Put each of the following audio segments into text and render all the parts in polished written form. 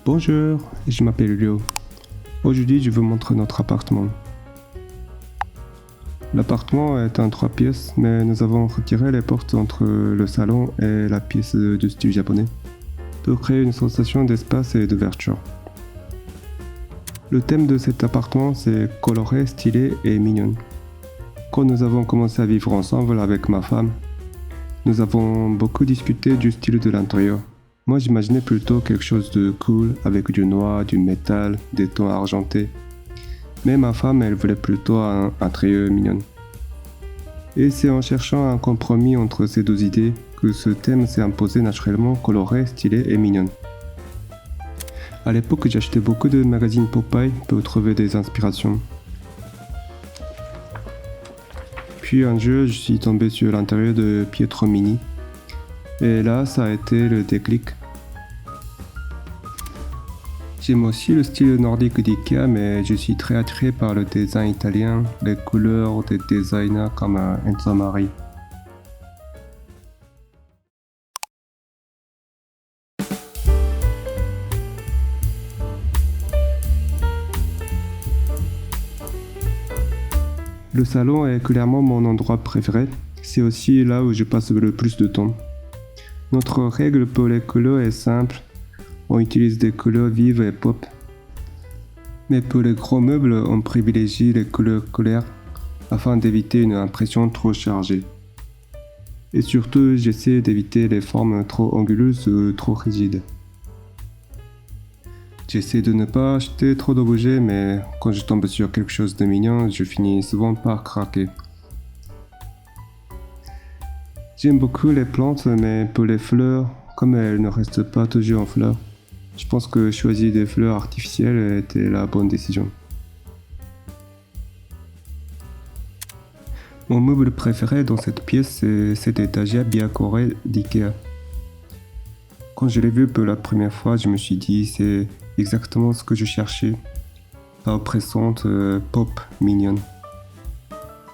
Bonjour, je m'appelle Leo. Aujourd'hui, je vous montre notre appartement. L'appartement est en 3 pièces, mais nous avons retiré les portes entre le salon et la pièce de style japonais pour créer une sensation d'espace et d'ouverture. Le thème de cet appartement, c'est coloré, stylé et mignon. Quand nous avons commencé à vivre ensemble avec ma femme, nous avons beaucoup discuté du style de l'intérieur. Moi, j'imaginais plutôt quelque chose de cool avec du noir, du métal, des tons argentés. Mais ma femme, elle voulait plutôt un intérieur mignon. Et c'est en cherchant un compromis entre ces deux idées que ce thème s'est imposé naturellement coloré, stylé et mignon. À l'époque, j'achetais beaucoup de magazines Popeye pour trouver des inspirations. Puis un jour, je suis tombé sur l'intérieur de Pietro Mini. Et là, ça a été le déclic. J'aime aussi le style nordique d'IKEA, mais je suis très attiré par le design italien, les couleurs des designers comme Enzo Mari. Le salon est clairement mon endroit préféré, c'est aussi là où je passe le plus de temps. Notre règle pour les couleurs est simple, on utilise des couleurs vives et pop. Mais pour les gros meubles, on privilégie les couleurs claires afin d'éviter une impression trop chargée. Et surtout, j'essaie d'éviter les formes trop anguleuses ou trop rigides. J'essaie de ne pas acheter trop d'objets, mais quand je tombe sur quelque chose de mignon, je finis souvent par craquer. J'aime beaucoup les plantes, mais pour les fleurs, comme elles ne restent pas toujours en fleurs, je pense que choisir des fleurs artificielles était la bonne décision. Mon meuble préféré dans cette pièce, c'est cette étagère Biacore d'IKEA. Quand je l'ai vue pour la première fois, je me suis dit c'est exactement ce que je cherchais. Pas oppressante, pop, mignonne.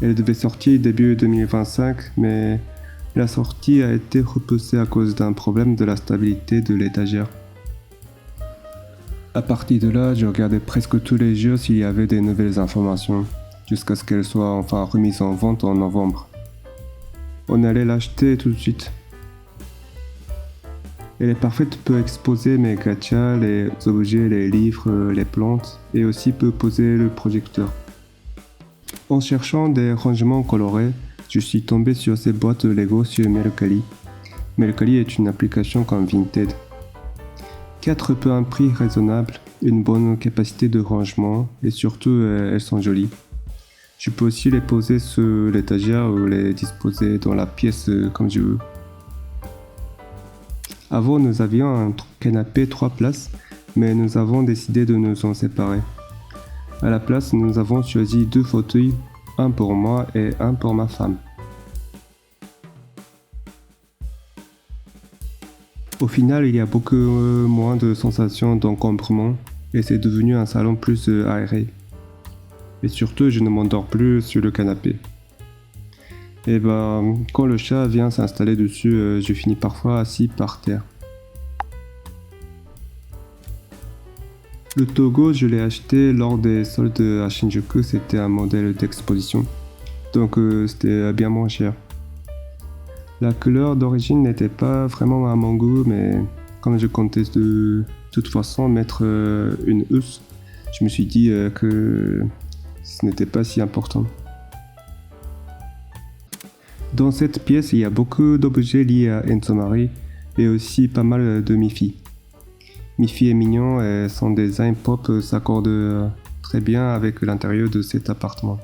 Elle devait sortir début 2025, mais la sortie a été repoussée à cause d'un problème de la stabilité de l'étagère. À partir de là, je regardais presque tous les jours s'il y avait des nouvelles informations, jusqu'à ce qu'elle soit enfin remise en vente en novembre. On allait l'acheter tout de suite. Elle est parfaite pour exposer mes gachas, les objets, les livres, les plantes, et aussi pour poser le projecteur. En cherchant des rangements colorés, je suis tombé sur ces boîtes Lego sur Mercari. Mercari est une application comme Vinted. 4 pour un prix raisonnable, une bonne capacité de rangement et surtout elles sont jolies. Je peux aussi les poser sur l'étagère ou les disposer dans la pièce comme je veux. Avant nous avions un canapé 3 places, mais nous avons décidé de nous en séparer. À la place, nous avons choisi 2 fauteuils, un pour moi et un pour ma femme. Au final, il y a beaucoup moins de sensations d'encombrement et c'est devenu un salon plus aéré. Et surtout, je ne m'endors plus sur le canapé. Et quand le chat vient s'installer dessus, je finis parfois assis par terre. Le Togo, je l'ai acheté lors des soldes à Shinjuku, c'était un modèle d'exposition. Donc c'était bien moins cher. La couleur d'origine n'était pas vraiment à mon goût, mais comme je comptais de toute façon mettre une housse, je me suis dit que ce n'était pas si important. Dans cette pièce, il y a beaucoup d'objets liés à Enzo Mari et aussi pas mal de Miffy. Miffy est mignon et son design pop s'accorde très bien avec l'intérieur de cet appartement.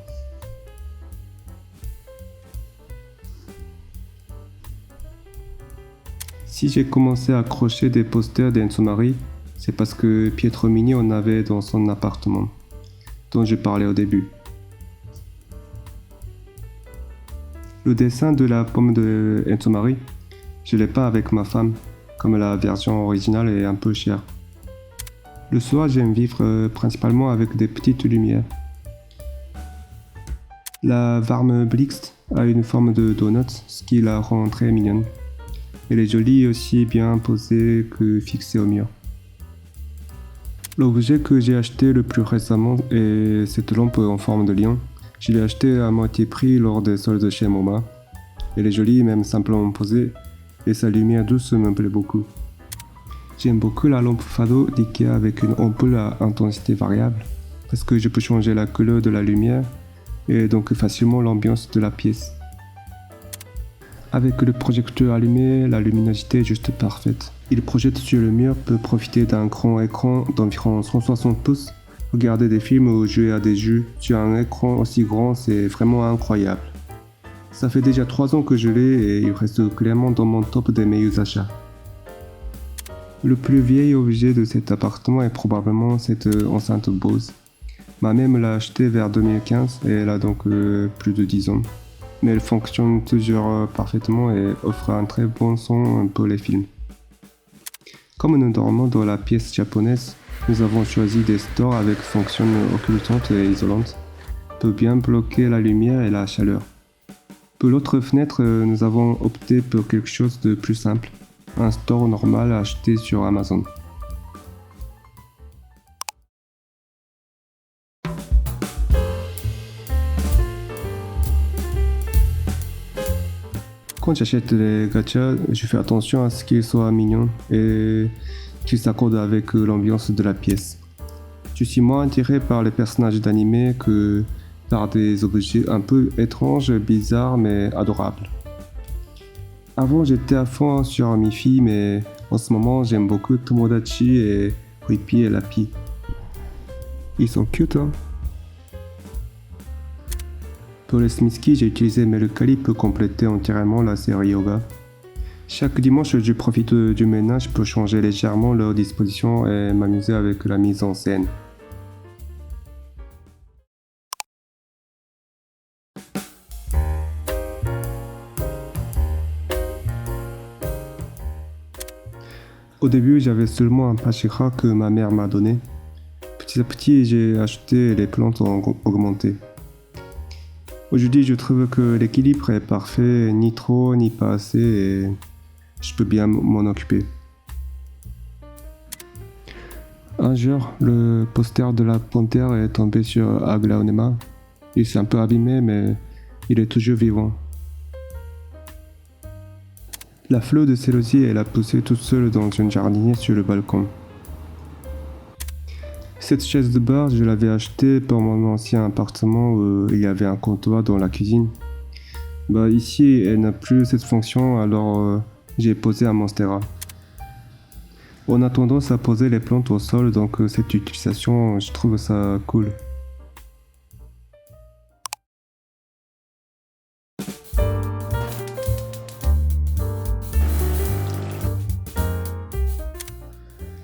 Si j'ai commencé à accrocher des posters d'Enzo Mari, c'est parce que Pietro Mini en avait dans son appartement, dont je parlais au début. Le dessin de la pomme de Enzo Mari, je l'ai pas avec ma femme, comme la version originale est un peu chère. Le soir, j'aime vivre principalement avec des petites lumières. La Warme Blixt a une forme de donut, ce qui la rend très mignonne. Elle est jolie et aussi bien posée que fixée au mur. L'objet que j'ai acheté le plus récemment est cette lampe en forme de lion. Je l'ai acheté à moitié prix lors des soldes chez MoMA. Elle est jolie, même simplement posée, et sa lumière douce me plaît beaucoup. J'aime beaucoup la lampe Fado d'IKEA avec une ampoule à intensité variable, parce que je peux changer la couleur de la lumière et donc facilement l'ambiance de la pièce. Avec le projecteur allumé, la luminosité est juste parfaite. Il projette sur le mur, peut profiter d'un grand écran d'environ 160 pouces, regarder des films ou jouer à des jeux sur un écran aussi grand, c'est vraiment incroyable. Ça fait déjà 3 ans que je l'ai et il reste clairement dans mon top des meilleurs achats. Le plus vieil objet de cet appartement est probablement cette enceinte Bose. Ma mère me l'a acheté vers 2015 et elle a donc plus de 10 ans. Mais elle fonctionne toujours parfaitement et offre un très bon son pour les films. Comme nous dormons dans la pièce japonaise, nous avons choisi des stores avec fonction occultante et isolante pour bien bloquer la lumière et la chaleur. Pour l'autre fenêtre, nous avons opté pour quelque chose de plus simple, un store normal acheté sur Amazon. Quand j'achète les gachas, je fais attention à ce qu'ils soient mignons et qu'ils s'accordent avec l'ambiance de la pièce. Je suis moins attiré par les personnages d'anime que par des objets un peu étranges, bizarres mais adorables. Avant j'étais à fond sur Miffy, mais en ce moment j'aime beaucoup Tomodachi et Whippy et Lappy. Ils sont cute hein. Pour les Smisky, j'ai utilisé Mercari pour compléter entièrement la série Yoga. Chaque dimanche, je profite du ménage pour changer légèrement leur disposition et m'amuser avec la mise en scène. Au début, j'avais seulement un pachira que ma mère m'a donné. Petit à petit, j'ai acheté les plantes augmentées. Aujourd'hui, je trouve que l'équilibre est parfait, ni trop, ni pas assez, et je peux bien m'en occuper. Un jour, le poster de la panthère est tombé sur Aglaonema. Il s'est un peu abîmé, mais il est toujours vivant. La fleur de célosie, elle a poussé toute seule dans une jardinière sur le balcon. Cette chaise de bar, je l'avais achetée pour mon ancien appartement où il y avait un comptoir dans la cuisine. Ici, elle n'a plus cette fonction, alors j'ai posé un Monstera. On a tendance à poser les plantes au sol, donc cette utilisation, je trouve ça cool.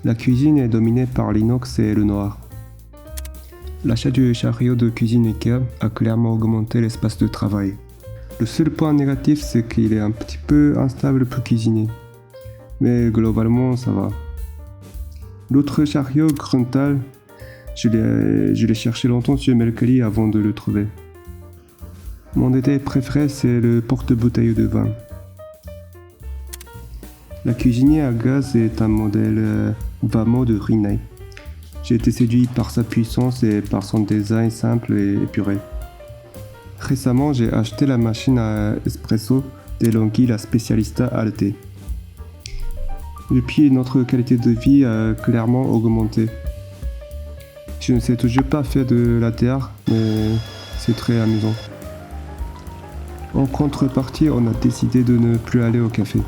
La cuisine est dominée par l'inox et le noir. L'achat du chariot de cuisine IKEA a clairement augmenté l'espace de travail. Le seul point négatif, c'est qu'il est un petit peu instable pour cuisiner. Mais globalement, ça va. L'autre chariot, Gruntal, je l'ai cherché longtemps sur Mercari avant de le trouver. Mon détail préféré, c'est le porte-bouteille de vin. La cuisinière à gaz est un modèle Vamo de Rinnai. J'ai été séduit par sa puissance et par son design simple et épuré. Récemment, j'ai acheté la machine à espresso DeLonghi, la Specialista Alte. Depuis, notre qualité de vie a clairement augmenté. Je ne sais toujours pas faire de latte art, mais c'est très amusant. En contrepartie, on a décidé de ne plus aller au café.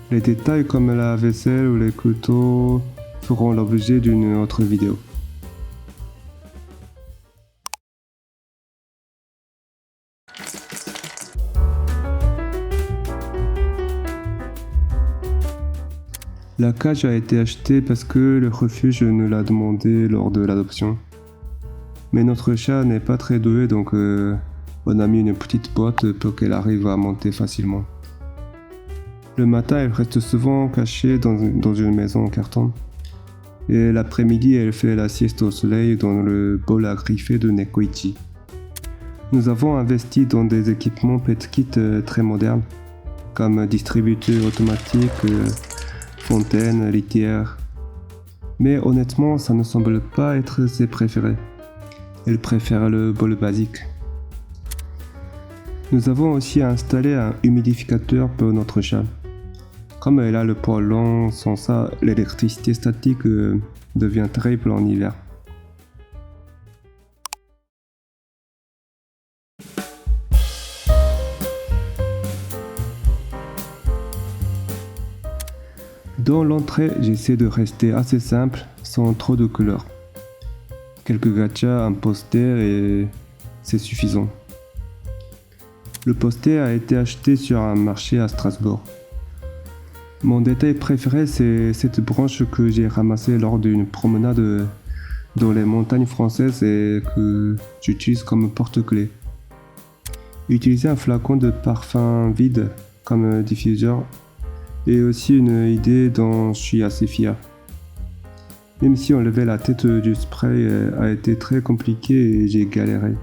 Les détails comme la vaisselle ou les couteaux feront l'objet d'une autre vidéo. La cage a été achetée parce que le refuge nous l'a demandé lors de l'adoption. Mais notre chat n'est pas très doué, donc on a mis une petite boîte pour qu'elle arrive à monter facilement. Le matin, elle reste souvent cachée dans une maison en carton. Et l'après-midi, elle fait la sieste au soleil dans le bol à griffer de Nekoichi. Nous avons investi dans des équipements PetKit très modernes, comme distributeur automatique, fontaine, litière. Mais honnêtement, ça ne semble pas être ses préférés. Elle préfère le bol basique. Nous avons aussi installé un humidificateur pour notre chat. Comme elle a le poil long, sans ça, l'électricité statique devient terrible en hiver. Dans l'entrée, j'essaie de rester assez simple, sans trop de couleurs. Quelques gachas, un poster et c'est suffisant. Le poster a été acheté sur un marché à Strasbourg. Mon détail préféré, c'est cette branche que j'ai ramassée lors d'une promenade dans les montagnes françaises et que j'utilise comme porte-clés. Utiliser un flacon de parfum vide comme diffuseur est aussi une idée dont je suis assez fier. Même si enlever la tête du spray a été très compliqué et j'ai galéré.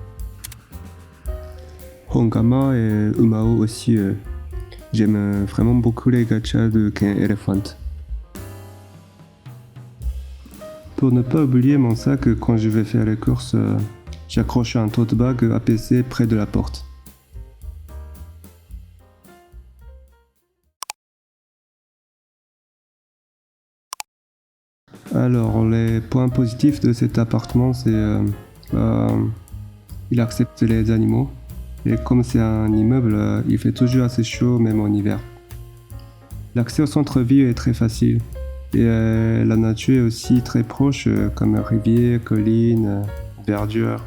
Hongama et Umao aussi, j'aime vraiment beaucoup les gachas de Ken Elephant. Pour ne pas oublier mon sac quand je vais faire les courses, j'accroche un tote bag APC près de la porte. Alors, les points positifs de cet appartement, c'est il accepte les animaux. Et comme c'est un immeuble, il fait toujours assez chaud, même en hiver. L'accès au centre-ville est très facile. Et la nature est aussi très proche, comme rivière, collines, verdure.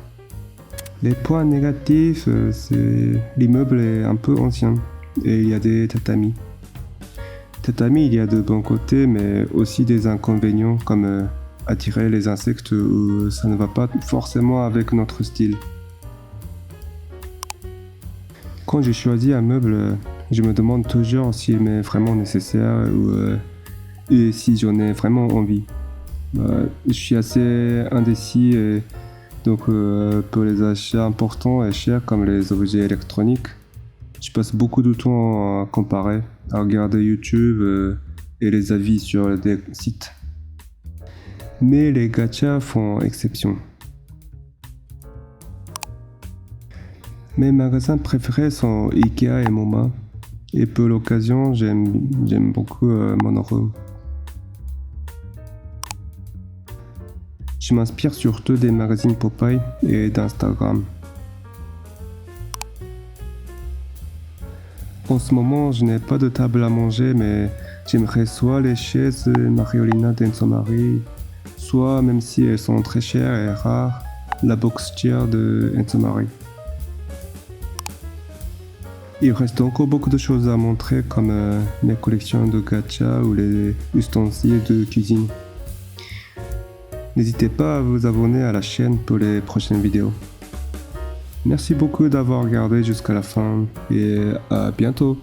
Les points négatifs, c'est l'immeuble est un peu ancien et il y a des tatamis. Tatami, il y a de bons côtés, mais aussi des inconvénients comme attirer les insectes où ça ne va pas forcément avec notre style. Quand j'ai choisi un meuble, je me demande toujours s'il m'est vraiment nécessaire et si j'en ai vraiment envie. Je suis assez indécis et donc pour les achats importants et chers comme les objets électroniques, je passe beaucoup de temps à comparer, à regarder YouTube et les avis sur des sites. Mais les gachas font exception. Mes magasins préférés sont Ikea et Moma. Et pour l'occasion, j'aime beaucoup Monoroe. Je m'inspire surtout des magazines Popeye et d'Instagram. En ce moment, je n'ai pas de table à manger, mais j'aimerais soit les chaises Mariolina d'Ensomari, soit, même si elles sont très chères et rares, la box chair de Ensomari. Il reste encore beaucoup de choses à montrer comme mes collections de gachas ou les ustensiles de cuisine. N'hésitez pas à vous abonner à la chaîne pour les prochaines vidéos. Merci beaucoup d'avoir regardé jusqu'à la fin et à bientôt.